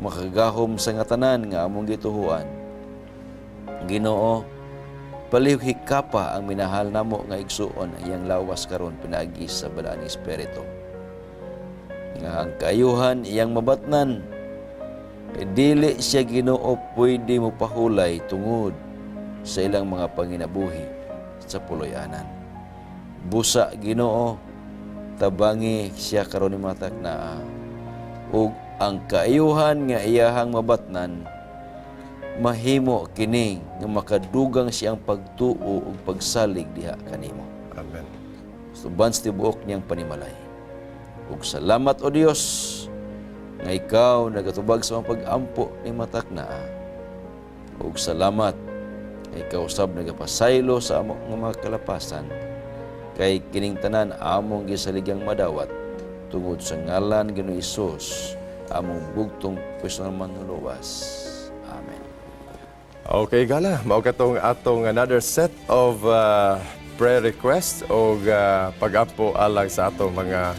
makagahom sa nga tanan nga among gituhuan. Ginoo, palihog kapa ang minahal namo nga igsuon iyang lawas karon pinaagi sa balaan ng Espiritu. Nga ang kaayuhan iyang mabatnan, dili siya Ginoo pwede mo pahulay tungod sa ilang mga panginabuhi sa puloy-anan. Busa Ginoo, tabangi siya karon ni mataknaa. Ug ang kaayuhan nga iyahang mabatnan, mahimo kini nga makadugang siyang pagtuo ug pagsalig diha kanimo. Amen. Suban sa tibuok niyang panimalay. Ug salamat o Dios nga ikaw nagatubag sa mga pag-ampo ni mataknaa. Ug salamat nga ikaw usab nagapasaylo sa among mga kalapasan kay kining tanan among gisaligang madawat tungod sa ngalan Ginoong Hesus among bugtong personal manluwas. Amen. Okay, gala. Mao katong atong another set of prayer requests o pag-ampo alang sa atong mga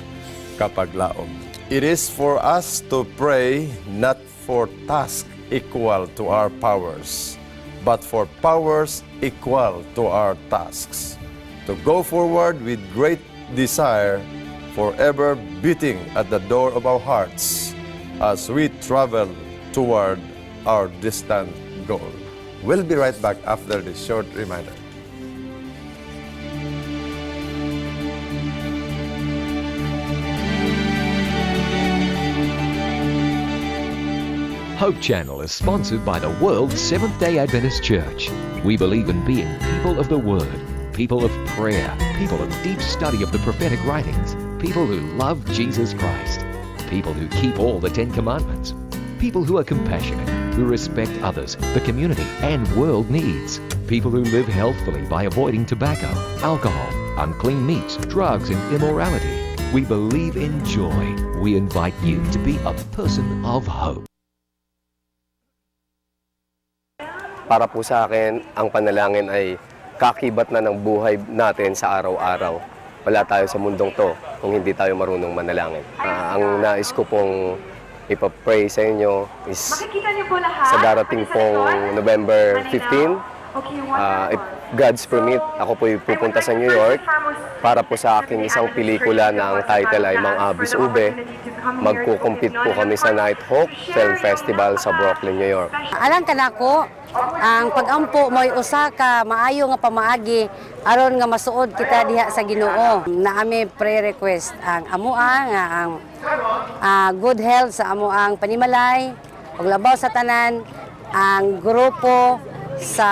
kapaglaom. It is for us to pray not for tasks equal to our powers, but for powers equal to our tasks. To go forward with great desire, forever beating at the door of our hearts as we travel toward our distant goal. We'll be right back after this short reminder. Hope Channel is sponsored by the World Seventh-day Adventist Church. We believe in being people of the Word, people of prayer, people of deep study of the prophetic writings, people who love Jesus Christ, people who keep all the 10 Commandments, people who are compassionate, who respect others, the community, and world needs, people who live healthfully by avoiding tobacco, alcohol, unclean meats, drugs, and immorality. We believe in joy. We invite you to be a person of hope. Para po sa akin, ang panalangin ay kakibat na ng buhay natin sa araw-araw. Wala tayo sa mundong to kung hindi tayo marunong manalangin. Ang nais ko pong ipapray sa inyo is sa darating pong November 15, if God's permit, ako po pupunta sa New York para po sa aking isang pelikula na ang title ay Mang Abis Ube. Magkukumpit po kami sa Nighthawk Film Festival sa Brooklyn, New York. Alang ka na ko, ang pag-ampo mo'y usa ka maayo nga pamaagi aron nga masuod kita diha sa Ginoo. Naami prayer request ang amoa nga ang good health sa amoang panimalay ug labaw sa tanan ang grupo sa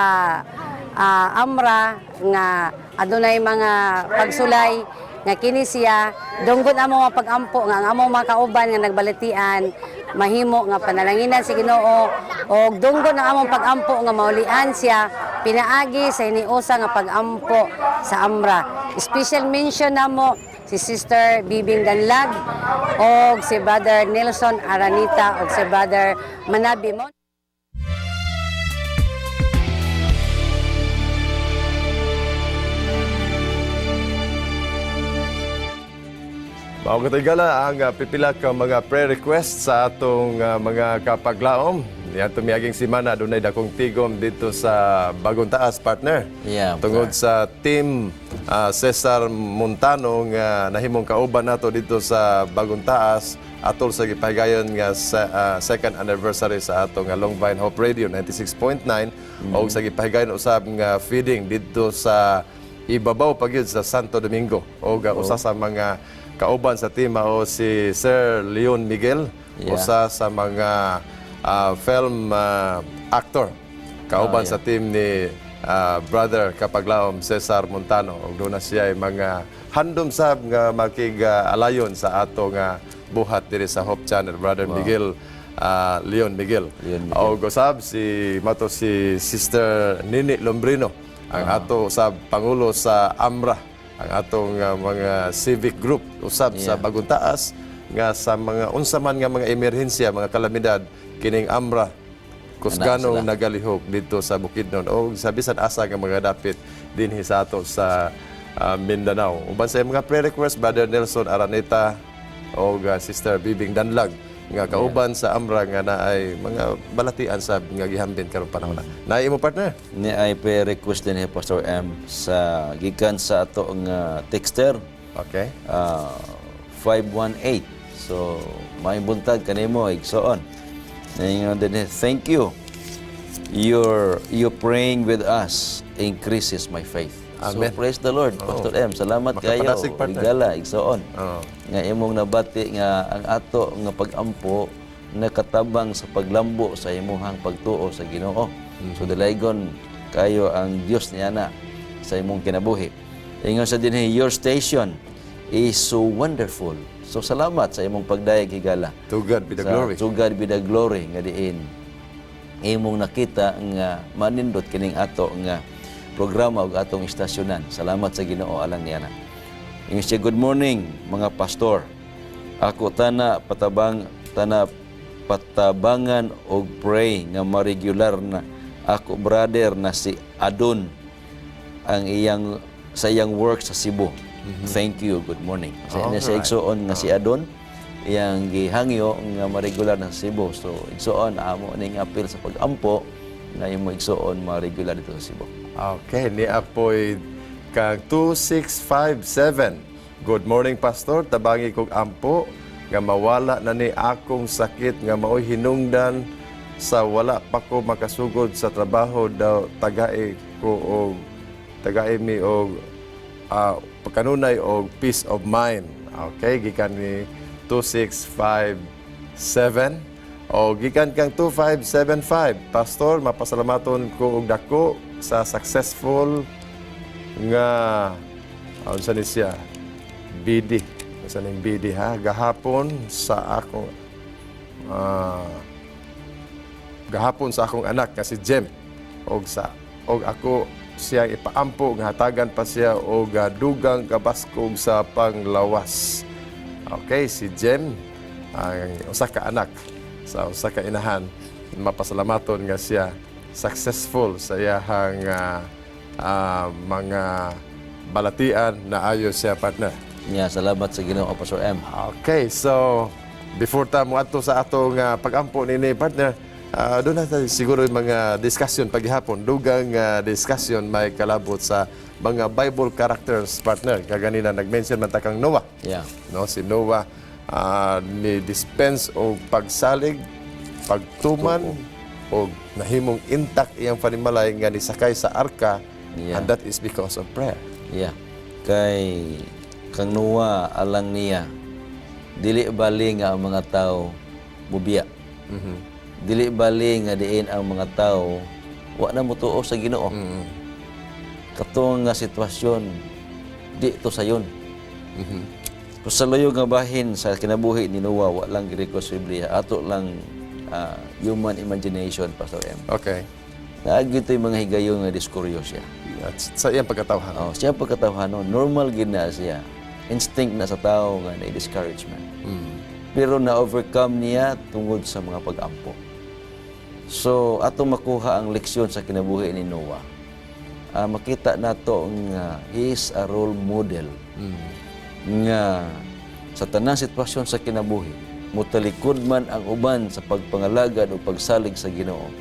Amra nga adunay mga pagsulay nga kini siya dunggon amo nga pag-ampo nga ang among mga kauban nga nagbalitian mahimo nga panalanginan si Ginoo og dunggon ang among pag-ampo nga maulian siya pinaagi sa iniusa nga pag-ampo sa Amra. Special mention namo si Sister Bibing Danlag og si Brother Nelson Aranita og si Brother Manabi mo. Mao katigala ang pipila ka mga prayer requests sa atong mga kapaglaom. Yan tumiyaging simana dunay dakong tigom dito sa Bagong Taas, partner. Yeah, Tungod sa team Cesar Montano nga nahimong kauban nato dito sa Bagong Taas atol sa gipahigayon nga second anniversary sa atong Longvine Hope Radio 96.9 o sa gipahigayon usab nga feeding dito sa ibabaw pagyud sa Santo Domingo o usa sa mga kauban sa team mao si Sir Leon Miguel, usa sa mga film actor. Kauban sa team ni brother kapaglaom Cesar Montano. Ug doon na siya ay mga handom sab nga makig-alayon sa ato nga buhat diri sa Hope Channel, brother Miguel, Leon Miguel. Og usab si Sister Nini Lombrino, ang ato sa pangulo sa Amra, ang atong mga civic group usab sa Bagong Taas nga sa mga unsa man nga mga emerhensya, mga kalamidad kining Amra kusganong nagalihok dito sa Bukidnon o sa bisan asa nga mga dapit dinhi sa ato sa Mindanao. Uban sa mga prayer request, Brother Nelson Araneta o Sister Bibing Danlag nga kauban sa Amra nga naay mga balatian sa nga gihambin karong panahon. Naay imo partner? Ni ay prayer request din ni Pastor M sa gikan sa ato nga texter. Okay. 518. So may buntag kanimo igsoon. Ningon din thank you. You praying with us increases my faith. Amen. So praise the Lord, Pastor M. Salamat kayo. Makapadasig, partner. Igala igsoon. Nga imong nabati nga ang ato nga pag-ampo nakatabang sa paglambo sa imong pagtuo sa Ginoo. So dalaygon kayo ang Dios niya na sa imong kinabuhi. Ingon sa dinhi, your station is so wonderful. So salamat sa imong pagdayeg higala. To God be the glory. To God be the glory nga diin imong nakita nga manindot kining ato nga programa ug atong istasyonan. Salamat sa Ginoo alang niya na. Ingon siya, good morning mga pastor. Ako tana patabangan og pray nga ma-regular na ako brother na si Adon ang sa iyang work sa Cebu. Thank you. Good morning. Sa ina sa igsoon nga si Adon iyang gihangyo nga ma-regular na sa Cebu. So igsoon amo ning apil sa pag-ampo na imo igsoon ma-regular dito sa Cebu. Okay, ni apoy kang 2657. Good morning, Pastor. Tabangi kong ampo nga mawala na ni akong sakit nga maoy hinungdan sa wala pa ko makasugod sa trabaho daw tagai mi og pagkanunay og peace of mind. Okay, gikan ni 2657 o gikan kang 2575. Pastor, mapasalamaton ko og dako sa successful nga unsa ni siya BD sa ning BD ha gahapon sa akong anak nga si Jem og ako siya ipaampo nga hatagan pa siya og dugang kabaskog sa panglawas. Okay, si Jem ang usa ka anak sa usa ka inahan, mapasalamaton nga siya successful sa iyahang mga balatian na ayos siya, partner. Salamat sa Ginoo, Pastor M. Okay, so before ta mo ato sa atong pag-ampo nini, partner, doon natin siguro yung mga discussion paghihapon. Dugang discussion may kalabot sa mga Bible characters, partner. Kaganina nag-mention man ta kang Noah. No, si Noah ni dispense o pagsalig, pagtuman, o nahimong intact iyang panimalay nga nisakay sa arka, and that is because of prayer. Kay kang Noah alang niya dili bali nga ang mga tao mubiya. Dili bali nga diin ang mga tao wa na mutuo sa Ginoo. Katong nga sitwasyon di to sayon. Kung sa layo nga bahin sa kinabuhi ni Noah, wa lang gi-request sa Biblia, ato lang human imagination, Pastor M. Okay. Naagi ito yung mga higayon nga diskuryo siya. At sa iyang pagkatawhan. Oh, siya pagkatawhanon, normal gid na siya. Instinct na sa tao nga na discouragement. Pero na-overcome niya tungod sa mga pag-ampo. So, ato makuha ang leksyon sa kinabuhi ni Noah. Makita nato nga he is a role model nga sa tanang sitwasyon sa kinabuhi, mutalikod man ang uban sa pagpangalagad o pagsalig sa Ginoo.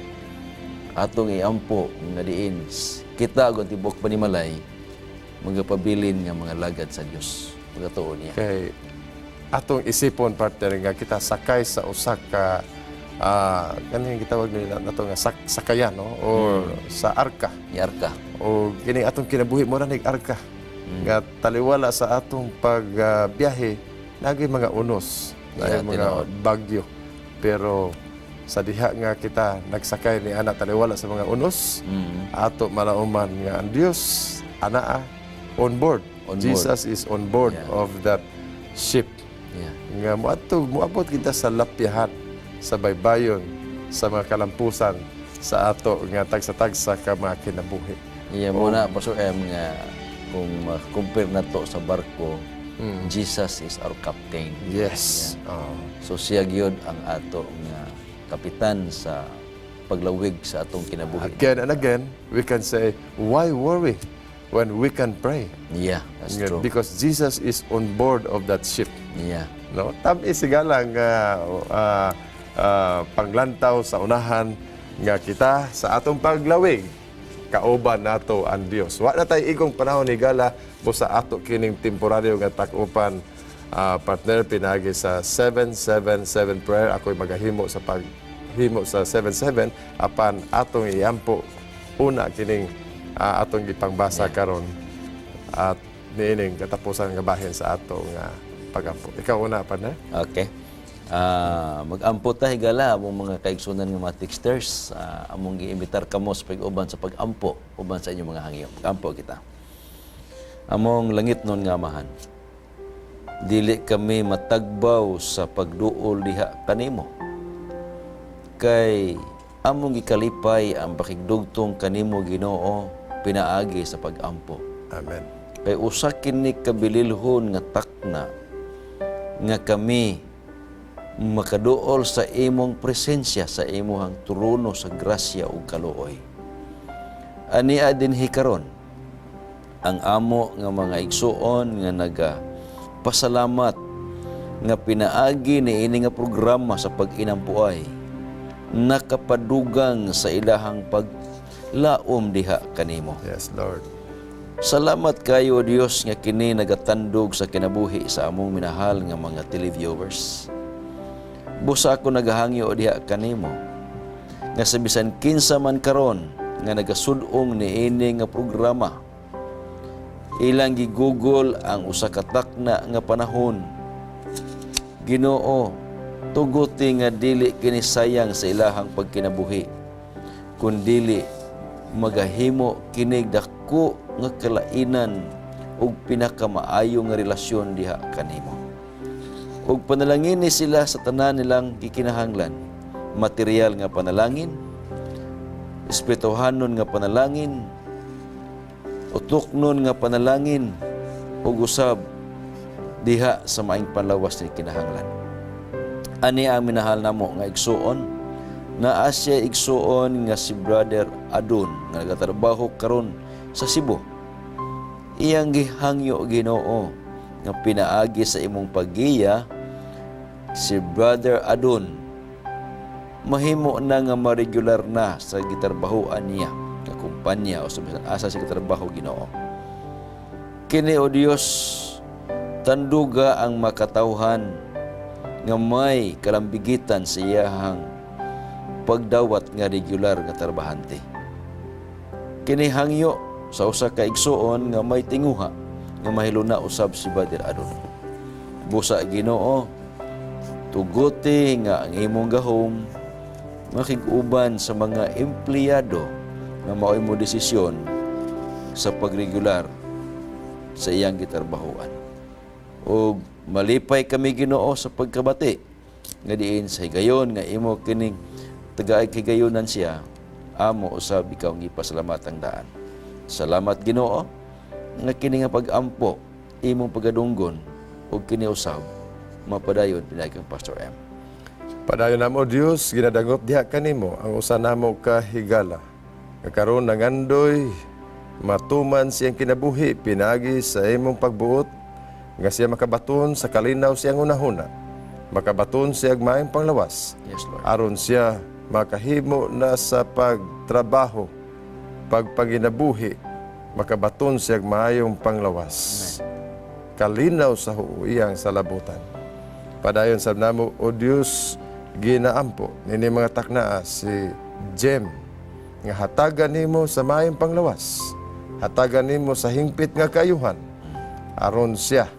Atong iampo nga diin kita og tibok panimalay magapabilin nga mga lagad sa Dios. Pagatuon niya. Kay atong isipon, partner, nga kita sakay sa usa ka kaning gitawag nila nato nga sakayan, no? O sa arka. Yarka. O kini atong kinabuhi mo ra nig arka. Nga taliwala sa atong pagbiyahe, nagay mga unos, nagay mga tinuod. bagyo. Pero sa diha nga kita nagsakay ni ana taliwala sa mga unos, ato malauman nga ang Dios anaa on board. On board. Jesus is on board of that ship. Yeah. Nga muabot kita sa lapyahan, sa baybayon, sa mga kalampusan, sa ato nga tagsa-tagsa ka mga kinabuhi. Iya muna Pastor M nga kung compare nato sa barko, Jesus is our captain. Yes. So siya gyud ang ato nga kapitan sa paglawig sa atong kinabuhi. Again and again, we can say, why worry when we can pray? Yeah, that's Nga, true. Because Jesus is on board of that ship. Yeah. No? Tabi sigalang panglantaw sa unahan nga kita sa atong paglawig. Kauban nato ang Dios. Wa na tay igong panahon ni gala busa ato kining temporaryo nga takupan. Partner, pinagi sa 777 prayer. Ako'y magahimo sa paghimo sa 77 apan atong iampo una kining atong gipangbasa karon at niining katapusan nga bahin sa atong pagampo. Ikaw una, partner. Okay. Mag-ampo ta higala among mga kaigsunan nga mga texters. Among giimbitar kamo sa pag-uban sa pag-ampo uban sa inyong mga hangyo. Mag-ampo kita. Among langit nun nga amahan. Dili kami matagbaw sa pagduol diha kanimo. Kay among gikalipay ang pakigdugtong kanimo Ginoo pinaagi sa pag-ampo. Amen. Kay usa kini kabililhon nga takna nga kami makaduol sa imong presensya sa imong trono sa grasya ug kaluoy. Ani adin hikaron ang amo nga mga igsuon nga pasalamat nga pinaagi ni ini nga programa sa pag-inampuay nakapadugang sa ilahang paglaom diha kanimo. Yes, Lord. Salamat kayo Dios nga kini nagatandog sa kinabuhi sa among minahal nga mga televiewers. Busa ako nagahangyo diha kanimo nga sa bisan kinsa man karon nga nagasud-ong niini nga programa ilang gigugol ang usa ka takna nga panahon. Ginoo, tuguti nga dili kini sayang sa ilahang pagkinabuhi, kundili magahimo kinig dako nga kalainan ug pinakamaayo nga relasyon diha kanimo. Ug panalangin ni sila sa tanan nilang gikinahanglan, material nga panalangin, espirituhanon nga panalangin, utuknon nga panalangin ug usab diha sa maing panlawas ni kinahanglan. Ani ang minahal namo nga igsuon na asya igsuon nga si Brother Adon nga nagatrabaho karon sa Cebu. Iyang gihangyo Ginoo nga pinaagi sa imong paggiya si Brother Adon mahimo na nga ma-regular na sa gitrabahoan niya nga kumpanya o sa asa sa trabaho Ginoo. Kini o Dios tanduga ang makatawhan nga may kalambigitan sa iyahang pagdawat nga regular nga trabahante. Kini hangyo sa usa ka igsuon nga may tinguha nga mahiluna usab si Brother Adon. Busa Ginoo, tuguti nga ang imong gahom makig-uban sa mga empleyado nga mao'y mo desisyon sa pagregular sa iyang gitarbahuan. O malipay kami Ginoo sa pagkabati nga diin sa higayon nga imo kining tagaay higayonan siya, amo usab ikaw ang ipasalamatang daan. Salamat Ginoo nga kini nga pag-ampo imong pagadunggon ug kini usab mapadayon pinay kang Pastor M. Padayon namo Dios, ginadangop diha kanimo ang usa namo ka higala. Karon nangandoy matuman siyang kinabuhi pinagi sa imong pagbuot nga siya makabaton sa kalinaw siyang unahuna. Makabaton siya maayong panglawas. Yes, Lord. Aron siya makahimo na sa pagtrabaho, pagpaginabuhi, makabaton siya maayong panglawas. Kalinaw sa huuyang salabutan. Padayon sa namo o Dios, ginaampo nini mga taknaa si Jem nga hatagan nimo sa maayong panglawas. Hatagan nimo sa hingpit nga kaayuhan. Aron siya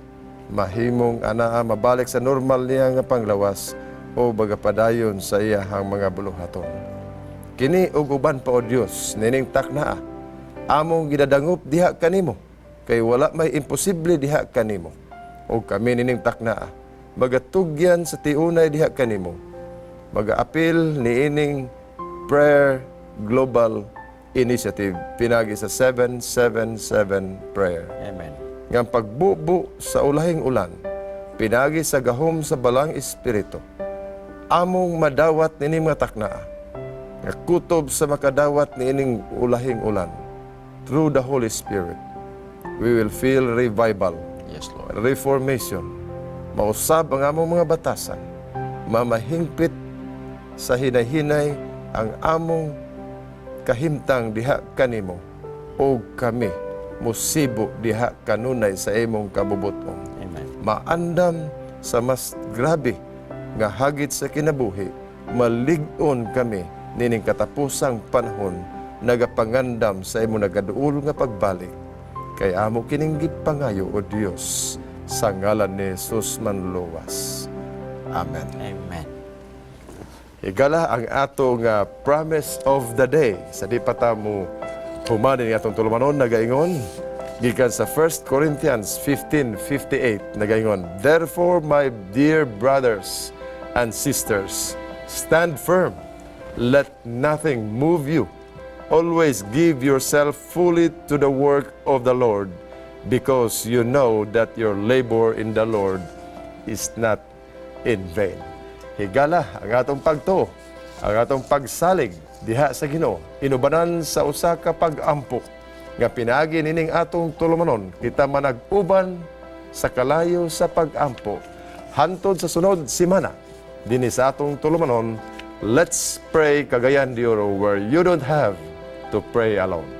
mahimong anaa mabalik sa normal niya nga panglawas o bagapadayon sa iyahang mga buluhaton. Kini ug uban pa o Dios nining taknaa among gidadangop diha kanimo kay wala may imposible diha kanimo. O kami nining taknaa magatugyan sa tiunay diha kanimo. Magaapil niining Prayer Global Initiative pinagi sa 777 prayer. Amen. Nga pagbubo sa ulahing ulan, pinagi sa gahom sa balang espiritu, among madawat nining mga taknaa, nga kutob sa makadawat nining ulahing ulan, through the Holy Spirit, we will feel revival, Yes, Lord. reformation, mausab ang among mga batasan, mamahingpit sa hinay-hinay ang among kahimtang diha kanimo, o kami musibo diha kanunay sa imong kabubuton. Amen. Maandam sa mas grabe nga hagit sa kinabuhi, malig-on kami nining katapusang panahon nagapangandam sa imo nagaduol nga pagbalik. Kay amo kining gipangayo o Dios sa ngalan ni Jesus manluwas. Amen. Amen. Higala ang atong promise of the day. Sa di pa ta mo humanin atong tulumanon, nagaingon gikan sa 1 Corinthians 15:58, nagaingon, "Therefore, my dear brothers and sisters, stand firm. Let nothing move you. Always give yourself fully to the work of the Lord, because you know that your labor in the Lord is not in vain." Higala ang atong pagtuo, ang atong pagsalig diha sa Ginoo, inubanan sa usa ka pag-ampo nga pinaagi nining atong tulumanon, kita manag-uban sa kalayo sa pag-ampo hantod sa sunod semana dinhi sa atong tulumanon. Let's pray Cagayan de Oro, where you don't have to pray alone.